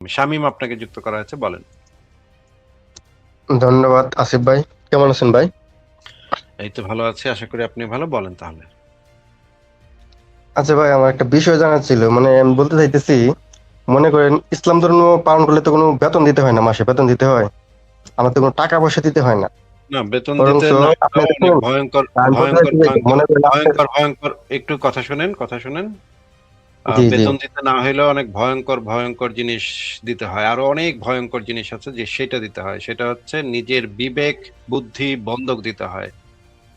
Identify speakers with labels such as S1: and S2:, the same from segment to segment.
S1: শামীম আপনাকে যুক্ত করা হয়েছে, বলেন।
S2: ধন্যবাদ আসিফ ভাই। কেমন আছেন ভাই?
S1: এই তো ভালো আছি, আশা করি আপনি ভালো। বলেন তাহলে।
S2: আচ্ছা ভাই, আমার একটা বিষয় জানার ছিল। মানে আমি বলতে চাইতেছি, মনে করেন ইসলাম ধর্ম পালন করলে তো কোনো বেতন দিতে হয় না, মাসে বেতন দিতে হয়, আমার তো কোনো টাকা পয়সা দিতে হয় না।
S1: না, বেতন দিতে
S2: বরঞ্চ
S1: না
S2: আপনি
S1: হলেও অনেক
S2: দেখুন,
S1: ভয়ঙ্কর
S2: আমি বলতে
S1: ভয়ঙ্কর
S2: চাইতেছি,
S1: ভয়ঙ্কর
S2: মনে করেন আপনি,
S1: ভয়ঙ্কর ভয়ঙ্কর একটু কথা শুনেন।
S2: জি জি,
S1: বেতন দিতে না হলেও অনেক ভয়ঙ্কর ভয়ঙ্কর জিনিস দিতে হয়, আরো অনেক ভয়ঙ্কর জিনিস আছে যে সেটা দিতে হয়। সেটা হচ্ছে নিজের বিবেক বুদ্ধি বন্ধক দিতে হয়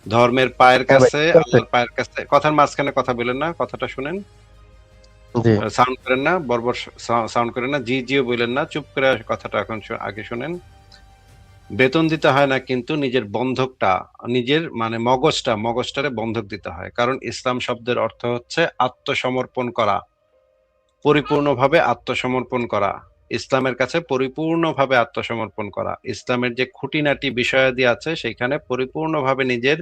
S1: ধর্মের পায়ের
S2: হ্যাঁ ভাই,
S1: কাছে,
S2: ঠিক আছে,
S1: আল্লাহর পায়ের কাছে। কথার মাঝখানে কথা বলেন না, কথাটা শুনেন।
S2: জি।
S1: সাউন্ড করেন না, বড় সাউন্ড করেন না, জি জিও বলেন না, চুপ করে কথাটা এখন আগে শুনেন। বেতন দিতে হয় না, কিন্তু নিজের বন্ধকটা, নিজের মানে মগজটারে বন্ধক দিতে হয়। কারণ ইসলাম শব্দের অর্থ হচ্ছে আত্মসমর্পণ করা, পরিপূর্ণভাবে আত্মসমর্পণ করা, ইসলামের কাছে পরিপূর্ণভাবে আত্মসমর্পণ করা। ইসলামের যে খুঁটিনাটি বিষয়াদি আছে সেখানে পরিপূর্ণভাবে নিজের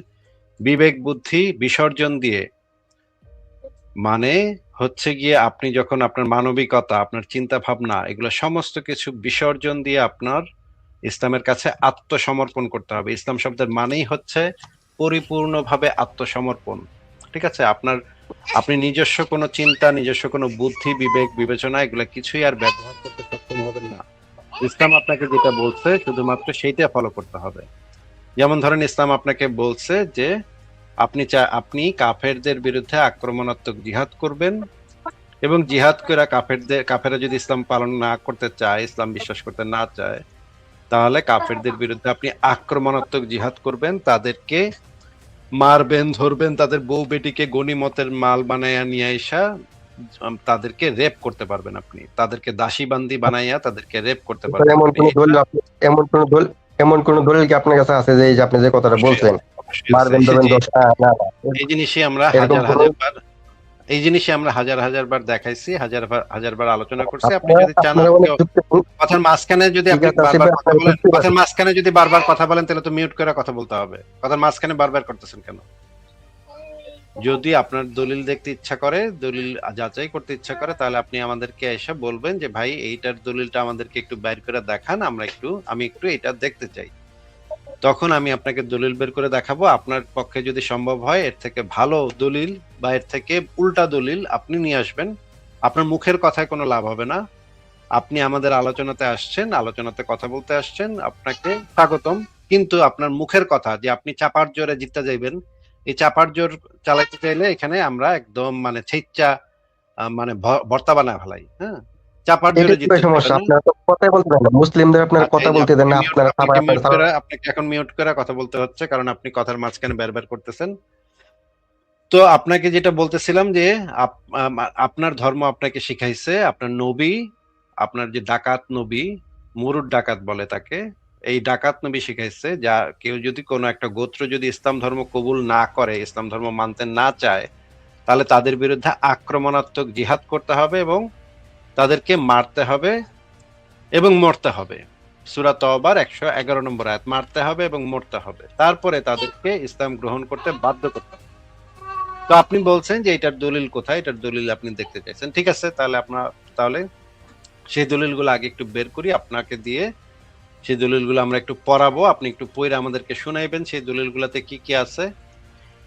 S1: বিবেক বুদ্ধি বিসর্জন দিয়ে, মানে হচ্ছে গিয়ে আপনি যখন আপনার মানবিকতা, আপনার চিন্তা ভাবনা, এগুলো সমস্ত কিছু বিসর্জন দিয়ে আপনার ইসলামের কাছে আত্মসমর্পণ করতে হবে। ইসলাম শব্দের মানেই হচ্ছে পরিপূর্ণভাবে আত্মসমর্পণ। ঠিক আছে? আপনি নিজস্ব কোনো চিন্তা, নিজস্ব কোনো বুদ্ধি বিবেক বিবেচনা এগুলো কিছুই আর ব্যবহার করতে সক্ষম হবেন না। ইসলাম আপনাকে যেটা বলছে শুধুমাত্র সেইটা ফলো করতে হবে। যেমন ধরেন, ইসলাম আপনাকে বলছে যে আপনি কাফেরদের বিরুদ্ধে আক্রমণাত্মক জিহাদ করবেন, এবং জিহাদ করে কাফেরা যদি ইসলাম পালন না করতে চায়, ইসলাম বিশ্বাস করতে না চায়, তাহলে কাফেরদের বিরুদ্ধে আপনি আক্রমণাত্মক জিহাদ করবেন, তাদেরকে মারবেন, ধরবেন, তাদের বউ বেটিকে গনিমতের মাল বানাইয়া নিয়ে আইসা তাদেরকে রেপ করতে পারবেন আপনি, তাদেরকে দাসী বান্দি বানাইয়া তাদেরকে রেপ করতে
S2: তো
S1: পারবেন
S2: এমন
S1: আপনি।
S2: কোন
S1: এটা
S2: দলিল এমন কোন দলিল কি আপনার কাছে আছে যে এই যে আপনি যে কথাটা
S1: অবশ্যই
S2: বলছেন,
S1: অবশ্যই আছে।
S2: মারবেন ধরবেন
S1: জি,
S2: দোষ? না না না,
S1: এই জিনিসই আমরা
S2: এরকম
S1: হাজার
S2: কোনো,
S1: হাজার বার এই জিনিসই আমরা হাজার হাজার বার দেখাইছি, হাজার বার আলোচনা করছি। আপনি
S2: আপনারা
S1: যদি চান
S2: আপনারা অনেক
S1: আমাকে
S2: যুক্তিপূর্ণ।
S1: কথার মাঝখানে যদি
S2: ঠিক
S1: আপনি
S2: আছে আসিফ
S1: বারবার
S2: ভাই,
S1: কথা
S2: আপনারা
S1: বলেন,
S2: যুক্তিবাদী।
S1: কথার মাঝখানে যদি বারবার কথা বলেন, তাহলে তো মিউট করে কথা বলতে হবে। কথার মাঝখানে বারবার করতেছেন কেন? যদি আপনার দলিল দেখতে ইচ্ছা করে, দলিল যাচাই করতে ইচ্ছা করে, তাহলে আপনি আমাদেরকে এসে বলবেন যে ভাই এইটার দলিলটা আমাদেরকে একটু বের করে দেখান, আমি একটু এটা দেখতে চাই। তখন আমি আপনাকে দলিল বের করে দেখাবো। আপনার পক্ষে যদি সম্ভব হয় এর থেকে ভালো দলিল বা এর থেকে উল্টা দলিল আপনি নিয়ে আসবেন। আপনার মুখের কথায় কোনো লাভ হবে না। আপনি আমাদের আলোচনাতে আসছেন, আলোচনাতে কথা বলতে আসছেন, আপনাকে স্বাগতম। কিন্তু আপনার মুখের কথা যে আপনি চাপার জোরে জিততে যাইবেন, এই চাপার জোর চালাইতে চাইলে এখানে আমরা একদম মানে ছেচ্চা মানে ভর্তা বানায় ফেলাই। হ্যাঁ, চাপার জোরে
S2: এটাই তো ভাই
S1: জিততে
S2: সমস্যা,
S1: চাইবেন না।
S2: আপনারা তো কথাই বলতে দেন না, মুসলিমদের আপনারা
S1: আচ্ছা,
S2: কথা
S1: এই যে
S2: বলতে দেন না, আপনারা
S1: আপনাকে মিউট
S2: আপনারা
S1: করে, আপনাকে এখন মিউট করে কথা বলতে হচ্ছে, কারণ আপনি কথার মাঝখানে বের করতেছেন। তো আপনাকে যেটা বলতেছিলাম যে আপনার ধর্ম আপনাকে শিখাইছে, আপনার নবী, আপনার যে ডাকাত নবী, মুরুদ ডাকাত বলে তাকে, এই ডাকাত নবী শিখাইছে যা কেউ যদি কোনো একটা গোত্র যদি ইসলাম ধর্ম কবুল না করে, ইসলাম ধর্ম মানতে না চায়, তাহলে তাদের বিরুদ্ধে আক্রমণাত্মক জিহাদ করতে হবে এবং তাদেরকে মারতে হবে এবং মরতে হবে। সূরা তওবার 111 নম্বর আয়াত, মারতে হবে এবং মরতে হবে, তারপরে তাদেরকে ইসলাম গ্রহণ করতে বাধ্য করতে হবে। তো আপনি বলছেন যে এটার দলিল কোথায়, এটার দলিল আপনি দেখতে চাইছেন। ঠিক আছে, তাহলে সেই দলিলগুলো আগে একটু বের করি আপনাকে দিয়ে। সেই দলিলগুলো আমরা একটু পড়াবো, আপনি একটু পড়ে আমাদেরকে শুনাইবেন সেই দলিলগুলোতে কি কি আছে।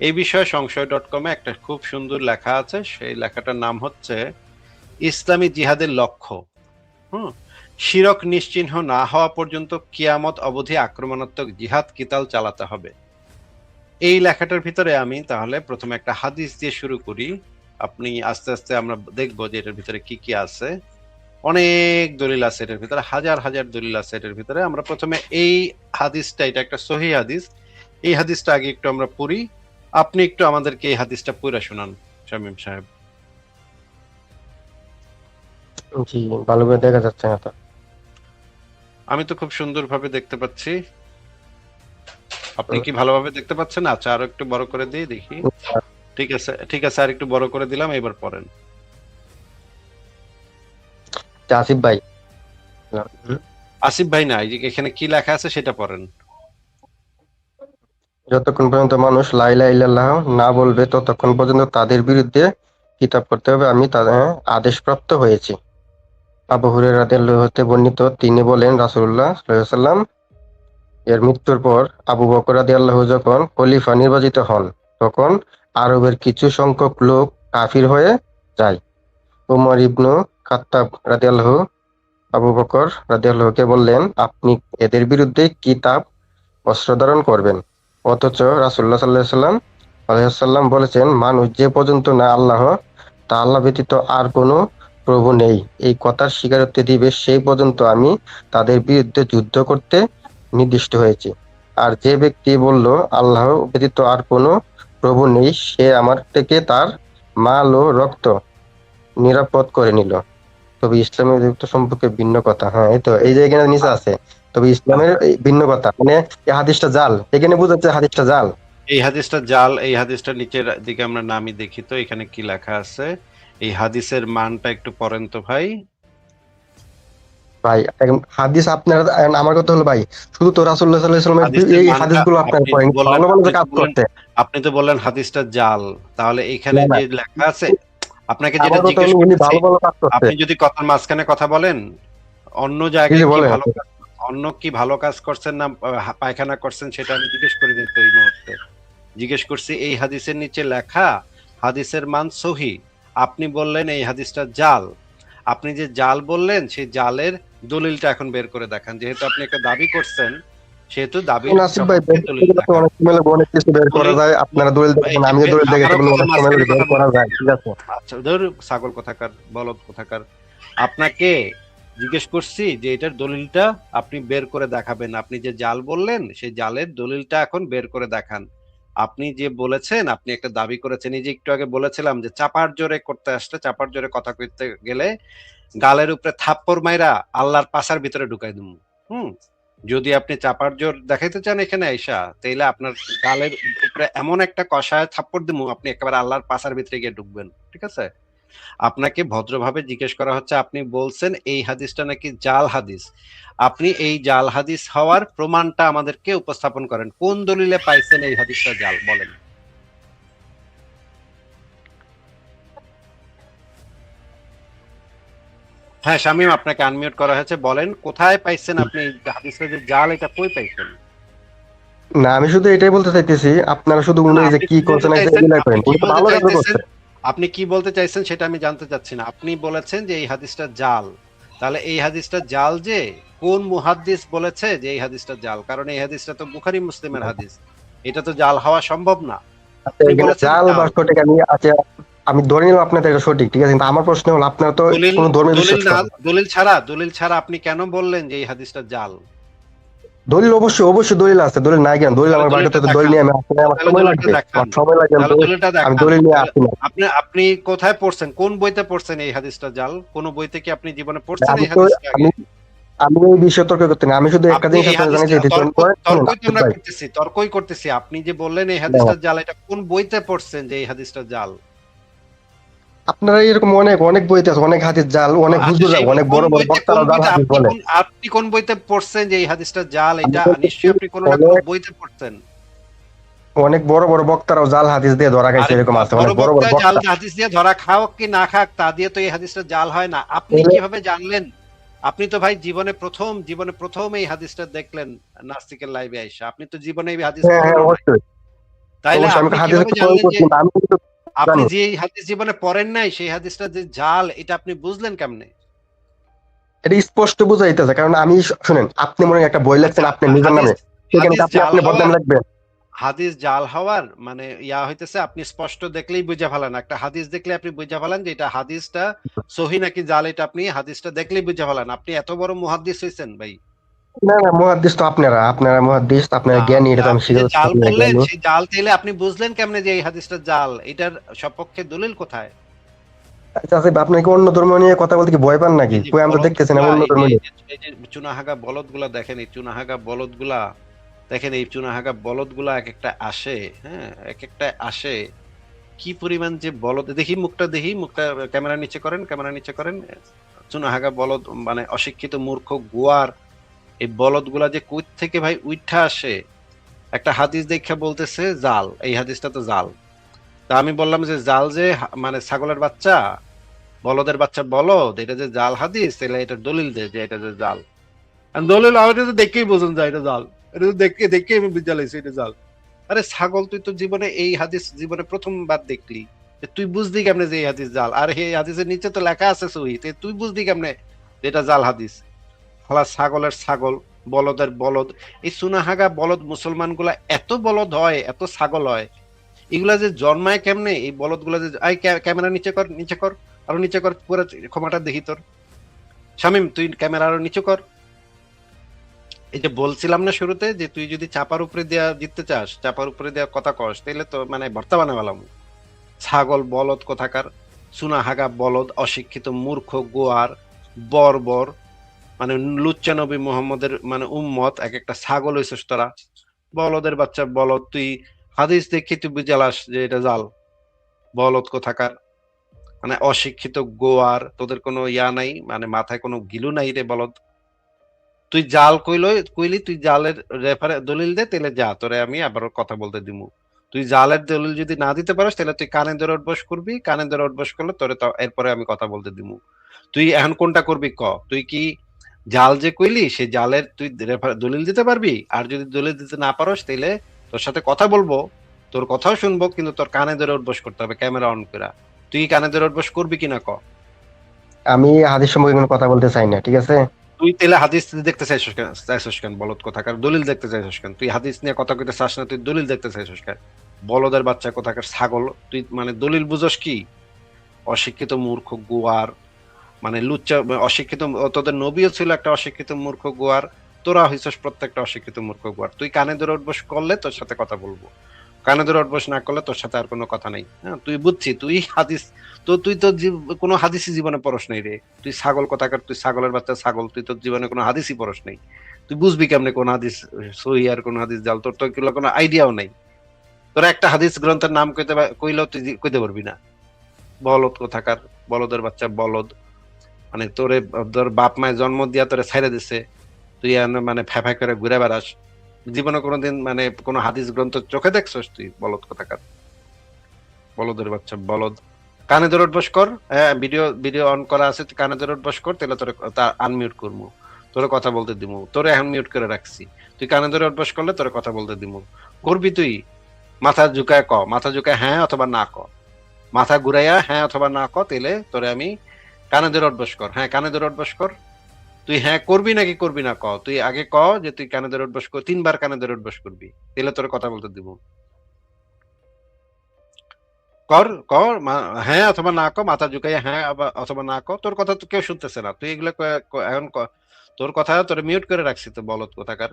S1: এই বিষয়ে সংশয়.com-এ একটা খুব সুন্দর লেখা আছে, সেই লেখাটার নাম হচ্ছে ইসলামী জিহাদের লক্ষ্য। হুম, শিরক নিশ্চিহ্ন না হওয়া পর্যন্ত কিয়ামত অবধি আক্রমণাত্মক জিহাদ কিতাল চালাতে হবে। এই লেখাটার ভিতরে আমি তাহলে প্রথমে একটা হাদিস দিয়ে শুরু করি। আপনি আস্তে আস্তে আমরা দেখবো যে এটার ভিতরে কি কি আছে। অনেক দলিল আছে এটার ভিতরে, হাজার হাজার দলিল আছে এটার ভিতরে। আমরা প্রথমে এই হাদিসটা, এটা একটা সহিহ হাদিস, এই হাদিসটা আগে একটু আমরা পড়ি। আপনি একটু আমাদেরকে এই হাদিসটা পড়ে শোনান, শামীম সাহেব।
S2: জি, ভালো করে দেখা যাচ্ছে না তো।
S1: আমি তো খুব সুন্দরভাবে দেখতে পাচ্ছি, আপনি কি ভালোভাবে দেখতে পাচ্ছেন? আচ্ছা, আরো একটু বড় করে দিই দেখি। ঠিক আছে, ঠিক আছে, আর একটু বড় করে দিলাম, এবার পড়েন।
S2: আসিফ ভাই,
S1: আসিফ ভাই না, এই যে এখানে কি লেখা আছে সেটা পড়েন।
S2: যতক্ষণ পর্যন্ত মানুষ লা ইলাহা ইল্লাল্লাহ না বলবে ততক্ষণ পর্যন্ত তাদের বিরুদ্ধে কিতাব করতে হবে, আমি তাদের আদেশপ্রাপ্ত হয়েছি। আবু হুরায়রা রাদিয়াল্লাহু হতে বর্ণিত, তিনি বলেন রাসূলুল্লাহ সাল্লাল্লাহু আলাইহি ওয়াসাল্লাম এর মৃত্যুর পর আবু বকর রাদিয়াল্লাহু যখন খলিফা নির্বাচিত হন, তখন আরবের কিছু সংখ্যক লোক কাফির হয়ে যায়। উমর ইবনু খাত্তাব রাদিয়াল্লাহু আবু বকর রাদিয়াল্লাহুকে বললেন, আপনি এদের বিরুদ্ধে কিতাব অস্ত্র ধারণ করবেন। অথচ রাসূলুল্লাহ সাল্লাল্লাহু আলাইহি ওয়াসাল্লাম বলেছেন, মানুষ যে পর্যন্ত না আল্লাহ ব্যতীত আর কোনো প্রভু নেই এই কথার স্বীকারোক্তি দিবে, সেই পর্যন্ত আমি তাদের বিরুদ্ধে যুদ্ধ করতে নির্দিষ্ট হয়েছি। আর যে ব্যক্তি বলল আল্লাহ ব্যতীত আর কোনো প্রভু নেই, সে আমার থেকে তার মাল ও রক্ত নিরাপদ করে নিল। তবে ইসলামের যুক্ত সম্পর্কে ভিন্ন কথা। হ্যাঁ, এই তো এই যে এখানে নিচে আছে, তবে ইসলামের এই ভিন্ন কথা, মানে এই হাদিসটা জাল, এখানে বোঝাচ্ছে হাদিসটা জাল।
S1: এই হাদিসটা জাল। এই হাদিসটা নিচের দিকে আমরা নামই দেখি তো এখানে কি লেখা আছে। এই হাদিসের মানটা একটু পড়েন তো ভাই।
S2: ভাই হাদিস আপনার, আমার কথা হলো ভাই, শুধু তো রাসূলুল্লাহ সাল্লাল্লাহু আলাইহি ওয়াসাল্লামের
S1: হাদিসের
S2: এই
S1: মানটা
S2: হাদিসগুলো আপনার
S1: আপনি
S2: পড়েন,
S1: তো বললেন
S2: ভালো ভালো
S1: আপনি
S2: যে
S1: তো
S2: কাজ
S1: বললেন
S2: করতে।
S1: আপনি তো বললেন হাদিসটা জাল। তাহলে এখানে
S2: না না,
S1: যে লেখা আছে, আপনাকে যেটা
S2: আমার কথা
S1: জিজ্ঞেস
S2: হলো উনি
S1: করতেছি,
S2: ভালো ভালো কাজ করতে।
S1: আপনি যদি কথার মাঝখানে কথা বলেন, অন্য
S2: জি
S1: জায়গায়
S2: জি
S1: কি
S2: বলেন।
S1: ভালো কাজ, অন্য কি ভালো কাজ করছেন না পায়খানা করছেন সেটা আমি জিজ্ঞেস করিনি তো এই মুহূর্তে। জিজ্ঞেস করছি এই হাদিসের নিচে লেখা হাদিসের মান সহি, আপনি বললেন এই হাদিসটা জাল। আপনি যে জাল বললেন সেই জালের দলিলটা এখন বের করে দেখান। যেহেতু আপনি একটা দাবি করছেন, সেহেতু দাবির
S2: নাসিব ভাই,
S1: সপক্ষে দলিল দেখান।
S2: অনেক সময় অনেক কিছু বের করা
S1: দলিল,
S2: যায়, আপনারা দলিল দেখেন, আমিও দলিল দেখেছি,
S1: আমারও
S2: বলে
S1: কথার
S2: অনেক সময়
S1: মাঝখানে
S2: বের
S1: কথা
S2: করা
S1: বলতে
S2: যায়,
S1: হবে
S2: ঠিক
S1: না।
S2: আছে।
S1: আচ্ছা ধর ছাগল কোথাকার, বলদ কোথাকার, আপনাকে জিজ্ঞেস করছি যে এটার দলিলটা আপনি বের করে দেখাবেন। আপনি যে জাল বললেন সেই জালের দলিলটা এখন বের করে দেখান। আপনি যে বলেছেন, আপনি একটা দাবি করেছেন, এই যে একটু আগে বলেছিলাম যে চাপার জোরে করতে আসলে, চাপার জোরে কথা কইতে গেলে গালের উপরে থাপ্পড় মাইরা আল্লাহর পাছার ভিতরে ঢুকাই দিমু। হুম, যদি আপনি চাপার জোর দেখাইতে চান এখানে আইসা, তাইলে আপনার গালের উপরে এমন একটা কষায় থাপ্পড় দিমু, আপনি একেবারে আল্লাহর পাছার ভিতরে গিয়ে ঢুকবেন। ঠিক আছে? আপনাকে ভদ্রভাবে জিজ্ঞেস করা হচ্ছে, আপনি বলছেন এই হাদিসটা নাকি জাল হাদিস। আপনি এই জাল হাদিস হওয়ার প্রমাণটা আমাদেরকে উপস্থাপন করেন। কোন দলিলে পাইছেন এই হাদিসটা জাল, বলেন। হ্যাঁ শামীম, আপনাকে আনমিউট করা হয়েছে, বলেন কোথায় পাইছেন আপনি এই হাদিসটা যে জাল, এটা কই পাইছেন?
S2: না, আমি শুধু এটাই বলতে চাইতেছি, আপনারা শুধু
S1: না
S2: উনি
S1: না,
S2: যে
S1: আপনি
S2: কি
S1: কি বলতে
S2: করছেন
S1: চাইছেন,
S2: এগুলা
S1: আপনি
S2: করেন,
S1: কি
S2: উনি তো
S1: বলতে
S2: ভালো কাজ
S1: চাইতেছেন,
S2: করছে।
S1: আপনি কি বলতে চাইছেন সেটা আমি জানতে চাচ্ছি না। আপনি বলেছেন যে এই হাদিসটা জাল। তাহলে এই হাদিসটা জাল যে, কোন মুহাদ্দিস বলেছে যে এই হাদিসটা জাল? কারণ এই হাদিসটা তো বুখারী মুসলিমের হাদিস, এটা তো জাল হওয়া সম্ভব না।
S2: আচ্ছা,
S1: আপনি
S2: এখানে
S1: বলেছেন
S2: জাল বা
S1: জাল।
S2: সঠিক, আমি আচ্ছা আমি ধরে নিলাম আপনাদের এটা সঠিক, ঠিক আছে, কিন্তু আমার প্রশ্ন হলো আপনারা তো
S1: দলিল,
S2: কোনো ধর্মে
S1: দলিল
S2: বিশ্বাস
S1: না,
S2: করেন।
S1: দলিল ছাড়া আপনি কেন বললেন যে এই হাদিসটা জাল?
S2: দলিল অবশ্যই অবশ্যই দলিল আছে, দলিল নাই কেন? দলিল
S1: তাহলে
S2: আমার বাড়িতে
S1: দলিলটা
S2: তো দলিল
S1: দেখান।
S2: নিয়ে আমি আসলে আমার
S1: তাহলে
S2: সময়
S1: দলিলটা
S2: লাগবে,
S1: দেখান।
S2: আমার সময় লাগবে,
S1: তাহলে দলিলটা
S2: আমি
S1: দেখান।
S2: দলিল নিয়ে
S1: তাহলে
S2: আসি না।
S1: আপনি আপনি কোথায় পড়ছেন, কোন বইতে পড়ছেন এই হাদিসটা জাল? কোন বইতে কি আপনি জীবনে পড়ছেন
S2: আমি
S1: এই
S2: তো
S1: হাদিসটা আগে?
S2: আমি আমি এই বিষয়ে তর্ক করতে না, আমি শুধু একটা
S1: আপনি
S2: জিনিস
S1: এই
S2: আপনাকে জানাই
S1: হাদিসটা
S2: যে শুনুন
S1: তর্কই তো
S2: আসিফ
S1: আমরা
S2: ভাই।
S1: করতেছি, তর্কই করতেছি। আপনি যে বললেন এই
S2: না,
S1: হাদিসটা জাল, এটা কোন বইতে পড়ছেন যে এই হাদিসটা জাল?
S2: আপনারা এরকম অনেক অনেক বইতে আছে, অনেক হাদিস জাল, অনেক
S1: আচ্ছা
S2: হুজুররা,
S1: সেই
S2: অনেক
S1: কোন
S2: বড় বড়
S1: বইতে, কোন
S2: বক্তারা জাল
S1: বইতে
S2: হাদিস
S1: আপনি
S2: বলে।
S1: কোন, আপনি কোন বইতে পড়ছেন যে এই হাদিসটা জাল?
S2: আমি
S1: এটা
S2: বলতেছি
S1: নিশ্চয়ই আপনি কোনো না কোনো
S2: অনেক
S1: বইতে পড়ছেন।
S2: অনেক বড় বড় বক্তারাও জাল হাদিস দিয়ে ধরা খাইছে,
S1: আরে
S2: এরকম আছে
S1: বড়
S2: অনেক বড় বড়
S1: বক্তা জাল
S2: বক্তা।
S1: হাদিস দিয়ে ধরা খাও কি না খাক, তা দিয়ে তো এই হাদিসটা জাল হয় না। আপনি
S2: তাহলে
S1: কিভাবে জানলেন? আপনি তো ভাই জীবনে প্রথম এই হাদিসটা দেখলেন নাস্তিকের লাইভে আইসা। আপনি তো জীবনে এই হাদিস
S2: হ্যাঁ হ্যাঁ
S1: পড়েনও নাই।
S2: অবশ্যই,
S1: তাইলে
S2: অবশ্যই আমি
S1: আপনি
S2: হাদিস
S1: কিভাবে
S2: একটু প্রয়োগ
S1: জানলেন যে,
S2: করছি, কিন্তু আমি কিন্তু
S1: আপনি
S2: জানি
S1: যে এই হাদিস জীবনে পড়েন নাই সেই হাদিসটা যে জাল, এটা আপনি বুঝলেন কেমনে?
S2: এটা স্পষ্ট বোঝা যাইতেছে, কারণ আমি শুনেন, আপনি মনে হয় একটা বই
S1: আচ্ছা,
S2: লিখছেন আপনার নিজের
S1: হাদিস,
S2: নামে, সেখানে কি
S1: হাদিস
S2: আপনি
S1: জাল
S2: আপনার বদনাম
S1: হওয়ার,
S2: লিখবেন?
S1: হাদিস জাল হওয়ার মানে ইয়া হইতেছে আপনি স্পষ্ট দেখলেই বুঝে ফেলেন। একটা হাদিস দেখলে আপনি বুঝে ফেলেন যে এটা হাদিসটা সহি নাকি জাল, এটা আপনি হাদিসটা দেখলেই বুঝে ফেলেন। আপনি এত বড় মুহাদ্দিস হইছেন ভাই।
S2: না না, মুহাদ্দিস তো আপনারা, আপনারা মুহাদ্দিস, আপনারা জ্ঞানী, এটা তো আমি
S1: আপনি যে
S2: স্বীকার করছি,
S1: জাল
S2: আপনারা
S1: বললেন
S2: জ্ঞানী।
S1: সেই জাল তাইলে আপনি বুঝলেন কেমনে যে এই হাদিসটা জাল? এটার সপক্ষে দলিল কোথায়?
S2: আচ্ছা আসিফ, আপনি কি অন্য ধর্ম নিয়ে কথা বলতে কি ভয় পান নাকি?
S1: এই যে
S2: কই, আমি তো
S1: বলদ
S2: দেখতেছি না
S1: গুলা,
S2: অন্য
S1: এই
S2: ধর্ম
S1: যে
S2: নিয়ে।
S1: এই যে চুনাহাগা বলদ গুলা দেখেন, এই চুনাহাগা বলদ গুলা দেখেন, এই চুনাহাগা বলদ গুলা এক একটা আসে, হ্যাঁ এক একটা আসে, কি পরিমাণ যে বলদ, দেখি মুখটা, দেখি মুখটা, ক্যামেরা নিচে করেন, ক্যামেরা নিচে করেন। চুনাহাগা বলদ মানে অশিক্ষিত মূর্খ গুয়ার এই বলদ গুলা যে কই থেকে ভাই উইঠা আসে। একটা হাদিস দেখা বলতেছে জাল, এই হাদিসটা তো জাল। তা আমি বললাম যে জাল যে মানে ছাগলের বাচ্চা, বলদের বাচ্চা বলদ, এটা যে জাল হাদিস, তাহলে এটা দলিল দে যে এটা যে জাল। আর দলিল আমি তো দেখেই বোঝেন যায় এটা জাল, এটা তো দেখে দেখে আমি বুঝালাইছি এটা জাল। আরে ছাগল, তুই তো জীবনে এই হাদিস জীবনে প্রথমবার দেখলি, তুই বুঝলি কেমনে যে এই হাদিস জাল? আর এই হাদিসের নিচে তো লেখা আছে সহি, তুই বুঝলি কেমনে যে এটা জাল হাদিস? হালা ছাগলের ছাগল, বলদের বলদ। এই সুনাহাগা বলদ মুসলমান গুলা এত বলদ হয়, এত ছাগল হয়, এগুলা যে জন্মায় কেমনে? এই বলদ গুলা যে, আই ক্যামেরা নিচে কর, নিচে কর, আরো নিচে কর, পুরো ক্ষমাটা দেখি তোর। শামিম, তুই ক্যামেরা আরো নিচু কর। এই যে বলছিলাম না শুরুতে, যে তুই যদি চাপার উপরে দেয়া জিততে চাস, চাপার উপরে দেওয়া কথা কস, তাহলে তো মানে ভর্তা বানাবালাম। ছাগল বলদ কোথাকার, সুনাহাগা বলদ, অশিক্ষিত মূর্খ গোয়ার, বর্বর, মানে লুচ্চা নবী মোহাম্মদের মানে উম্মত, এক একটা ছাগল হইছিস তোরা, বলদের বাচ্চা বলদ। তুই হাদিস দেখি তুই বুঝালাস যে এটা জাল, বলদ কোথাকার, মানে অশিক্ষিত গোয়ার, তোদের কোনো ইয়া নাই, মানে মাথায় কোনো গিলু নাই রে বলদ। তুই জাল কইলি, তুই জালের রেফারে দলিল দে, তাহলে যা, তোরে আমি আবার কথা বলতে দিমু। তুই জালের দলিল যদি না দিতে পারিস, তাহলে তুই কানে ধরে উঠবস করবি, কানে ধরে উঠবস করলে তোরে এরপরে আমি কথা বলতে দিমু। তুই এখন কোনটা করবি ক? তুই কি জাল যে কইলি সেই জালের তুই দলিল দিতে পারবি? আর যদি দলিল দিতে না পারস, তাহলে তোর সাথে কথা বলবো, তোর কথাও শুনবো, কিন্তু তোর কানে ধরে উঠবস করতে হবে ক্যামেরা অন করে। তুই কি কানে ধরে উঠবস করবি কিনা ক?
S2: আমি হাদিস সম্পর্কে কোনো কথা বলতে চাই না, ঠিক আছে?
S1: তুই তাহলে হাদিস দেখতে চাইছিস কেন বলদ কোথাকার? দলিল দেখতে চাইছিস কেন? তুই হাদিস নিয়ে কথা কইতে চাস না, তুই দলিল দেখতে চাইছিস কেন? বলদের বাচ্চা কোথাকার ছাগল, তুই মানে দলিল বুঝস কি? অশিক্ষিত মূর্খ গোয়ার, মানে লুচ্চা, অশিক্ষিত। তোদের নবীও ছিল একটা অশিক্ষিত মূর্খ গোয়ার, তোরা হইছস প্রত্যেকটা অশিক্ষিত মূর্খ গোয়ার। তুই কানে ধরে উঠবস করলে তোর সাথে কথা বলবো, কানে ধরে অভ্যাস না করলে তোর সাথে আর কোনো কথা নাই। হ্যাঁ, তুই বুঝছি, তুই হাদিস, তুই তো কোনো হাদিসই জীবনে পড়স নাই রে। তুই ছাগল কোথাকার, তুই ছাগলের বাচ্চা ছাগল, তুই তোর জীবনে কোনো হাদিসই পড়স নাই। তুই বুঝবি কেমনে কোন হাদিস সহি আর কোন হাদিস জাল? তোর তো এগুলো কোনো আইডিয়াও নাই। তোরা একটা হাদিস গ্রন্থের নাম কইলেও তুই কইতে পারবি না। বলদ কোথাকার, বলদের বাচ্চা বলদ, মানে তোর বাপ মায়ের জন্ম দিয়া তোরে ছাইড়া দিছে, তুই মানে ফ্যাফা করে ঘুরে বেড়াস। জীবনে কোনোদিন মানে কোনো হাদিস গ্রন্থ চোখে দেখছস তুই? বলদ কোথাকার, বলদের বাচ্চা বলদ। কানে ধরে উঠবস কর, হ্যাঁ, ভিডিও ভিডিও অন করা আছে, তুই কানে ধরে উঠবস কর, তাহলে তোরে আনমিউট করবো, তোরে কথা বলতে দিমু। তোরে এখন মিউট করে রাখছি, তুই কানে ধরে উঠবস করলে তোরে কথা বলতে দিমু। করবি তুই? মাথা ঝুঁকায় ক, মাথা ঝুঁকায় হ্যাঁ অথবা না ক, মাথা ঘুরাইয়া হ্যাঁ অথবা না ক, তাহলে তোরে আমি কানে ধরে উঠবস কর। হ্যাঁ, কানে ধরে উঠবস কর। তুই হ্যাঁ করবি নাকি করবি না ক? তুই আগে ক যে তুই কানে ধরে উঠবস কর, 3 বার কানে ধরে উঠবস করবি, তাহলে তোরে কথা বলতে দিব। কর কর হ্যাঁ অথবা না ক, মাথা ঝুঁকাইয়া হ্যাঁ অথবা না ক। তোর কথা তো কেউ শুনতেছে না, তুই এগুলো এখন তোর কথা তোর মিউট করে রাখছি তো বলদ কোথাকার,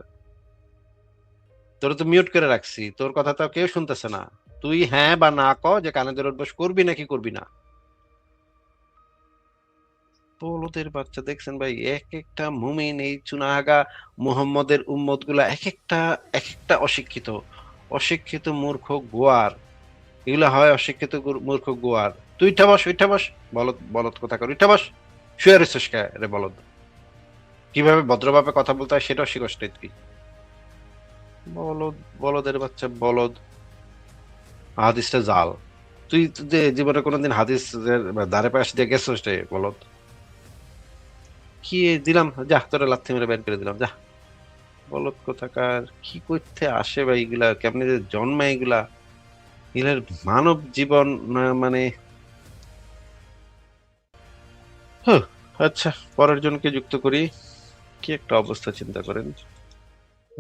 S1: তোর তো মিউট করে রাখছি, তোর কথা তো কেউ শুনতেছে না। তুই হ্যাঁ বা না ক যে কানে ধরে উঠবস করবি নাকি করবি না। বলদের বাচ্চা, দেখছেন ভাই, এক একটা মুমিন, এই চুনাহাগা মুহাম্মদের উম্মত গুলা এক একটা অশিক্ষিত, অশিক্ষিত মূর্খ গোয়ার। এগুলা হয় অশিক্ষিত মূর্খ গোয়ার। তুই উঠা বস, উঠা বস, বলদ বলদ কোথাকার, উঠা বস। শুয়ে রইছিস কে রে বলদ? কিভাবে ভদ্রভাবে কথা বলতে হয় সেটাও শিখস নাই তুই? বলদ, বলদের বাচ্চা বলদ। হাদিসটা জাল। তুই যে জীবনে কোনোদিন হাদিসের ধারে পাশ দিয়ে গেছিস রে বলদ? কি দিলাম, যা তোরা লাথি মেরে বের করে দিলাম, যা। বলদ কোথাকার, কি করতে আসে ভাই এগুলা, কেমনে যে জন্মায় এগুলা, এগুলার মানব জীবন মানে। আচ্ছা, পরের জনকে যুক্ত করি। কি একটা অবস্থা চিন্তা করেন।